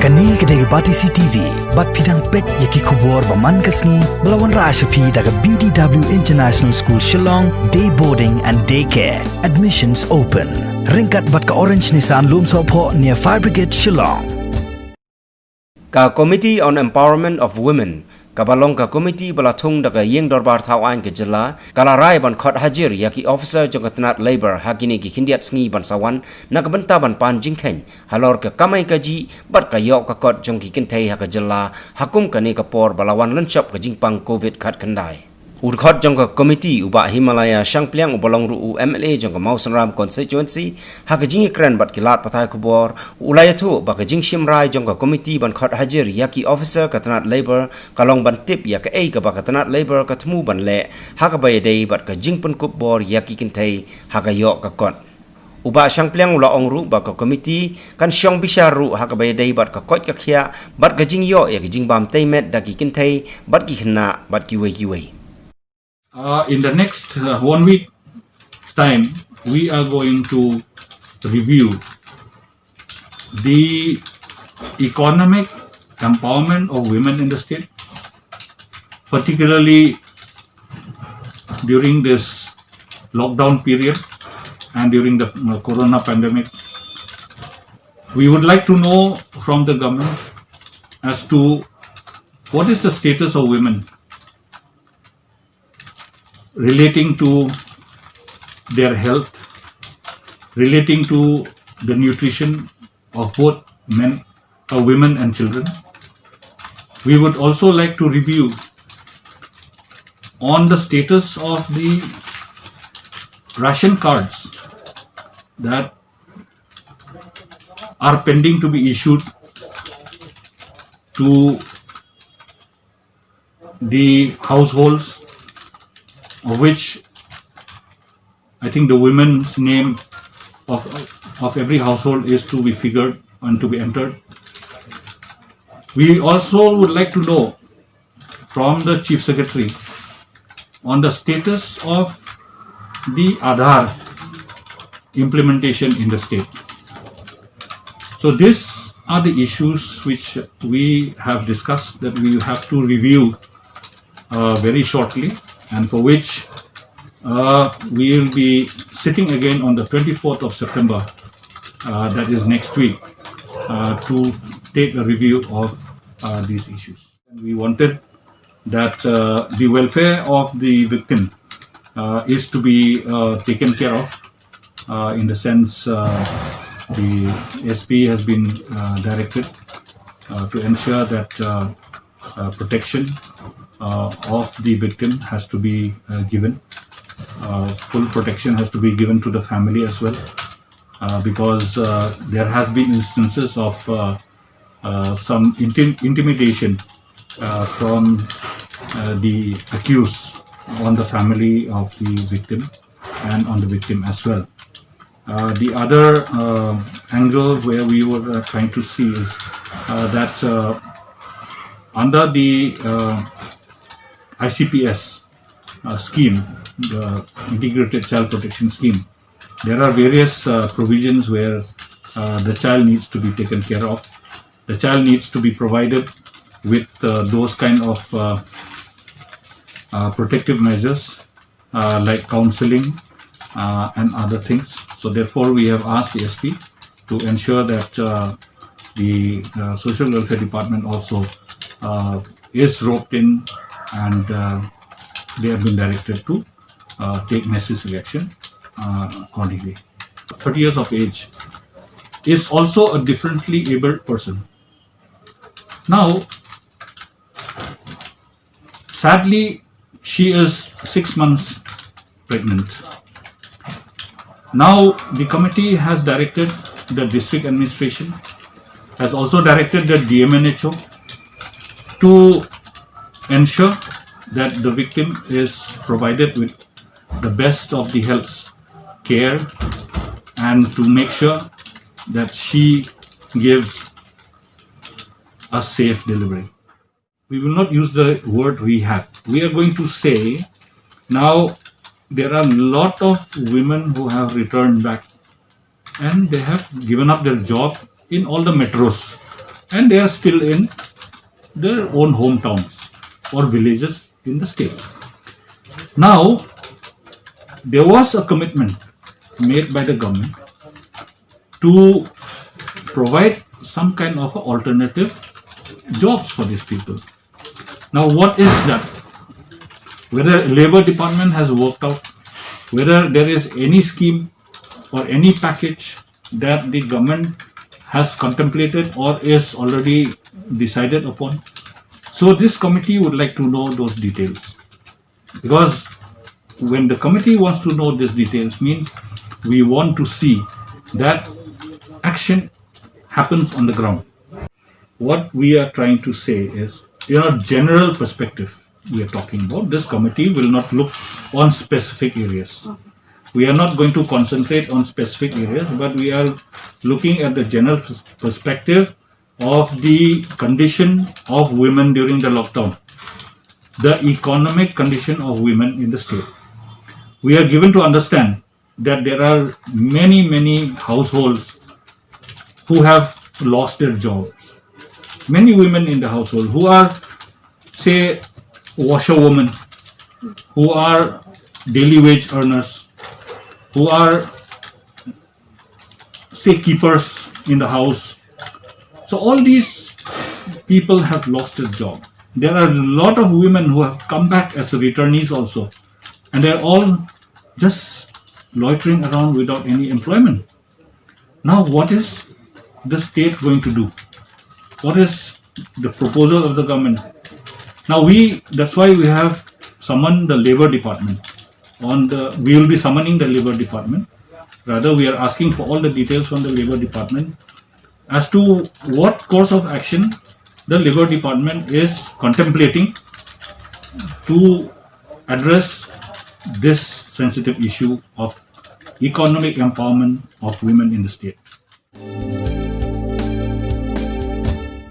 Kani kedai bati CTV, bat pidang pet yaki kubor baman kasni, belawan Rashapi daga BDW International School Shillong, day boarding and daycare. Admissions open. Ringkat bat ka Orange Nissan Lumsopho near Fire Brigade Shillong. Ka Committee on Empowerment of Women, kabalong ka committee balatung daga yeng dorbar tawan ke jela, kala rai ban khot hajir yaki officer jongkatnat labor hakini ki hindiat sngi ban sawan, nakabenta ban pan jingkhen, halor ke kamai kaji, bat ka yok ka kot jongki kintei haka jela, hakum ka ne kapor balawan lencap ka jingpang COVID khat kandai. Urkhot jongka committee uba Himalaya Shangpliang ubalong ru MLA jongka Mausanram constituency haka jingi kren bat kilat patai kubor ulayatu baka jing shimrai jongka committee ban khot hajir yaki officer katanat labor kalong ban tip yak ka baka tanat labor katmu ban le haka bayadei bat ka jing pun kubor yaki kintei haka yok ka kot uba Shangpliang ula ongru baka committee kan syong bisharu haka bayadei bat ka kot ka khia bat ka jing yo yak jing bam teimet daki kintei bat ki khna bat ki wei In the next 1 week time, we are going to review the economic empowerment of women in the state, particularly during this lockdown period and during the corona pandemic. We would like to know from the government as to what is the status of women relating to their health, relating to the nutrition of both women and children. We would also like to review on the status of the ration cards that are pending to be issued to the households, of which I think the women's name of every household is to be figured and to be entered. We also would like to know from the Chief Secretary on the status of the Aadhaar implementation in the state. So these are the issues which we have discussed that we have to review very shortly, and for which we will be sitting again on the 24th of September, that is next week, to take a review of these issues. We wanted that the welfare of the victim is to be taken care of, in the sense the SP has been directed to ensure that protection of the victim has to be given. Full protection has to be given to the family as well, because there has been instances of some intimidation from the accused on the family of the victim and on the victim as well. The other angle where we were trying to see is that under the ICPS scheme, the Integrated Child Protection Scheme, there are various provisions where the child needs to be taken care of. The child needs to be provided with those kind of protective measures like counseling and other things. So therefore we have asked the SP to ensure that the Social Welfare Department also is roped in, and they have been directed to take necessary action accordingly. 30 years of age is also a differently abled person. Now, sadly, she is 6 months pregnant. Now, the committee has directed the district administration, has also directed the DMNHO to ensure that the victim is provided with the best of the health care and to make sure that she gives a safe delivery. We will not use the word rehab. We are going to say now there are a lot of women who have returned back and they have given up their job in all the metros. and they are still in their own hometowns or villages in the state. Now, there was a commitment made by the government to provide some kind of alternative jobs for these people. Now, what is that? Whether Labour Department has worked out, whether there is any scheme or any package that the government has contemplated or is already decided upon. So this committee would like to know those details, because when the committee wants to know these details means we want to see that action happens on the ground. What we are trying to say is, general perspective we are talking about. This committee will not look on specific areas. We are not going to concentrate on specific areas, but we are looking at the general perspective of the condition of women during the lockdown, the economic condition of women in the state. We are given to understand that there are many households who have lost their jobs. Many women in the household who are, say, washerwomen, who are daily wage earners, who are, say, keepers in the house. So all these people have lost their job. There are a lot of women who have come back as returnees also, and they're all just loitering around without any employment. Now, what is the state going to do? What is the proposal of the government? Now, that's why we have summoned the Labour Department. We will be summoning the Labour Department. Rather, we are asking for all the details from the Labour Department as to what course of action the Labour Department is contemplating to address this sensitive issue of economic empowerment of women in the state.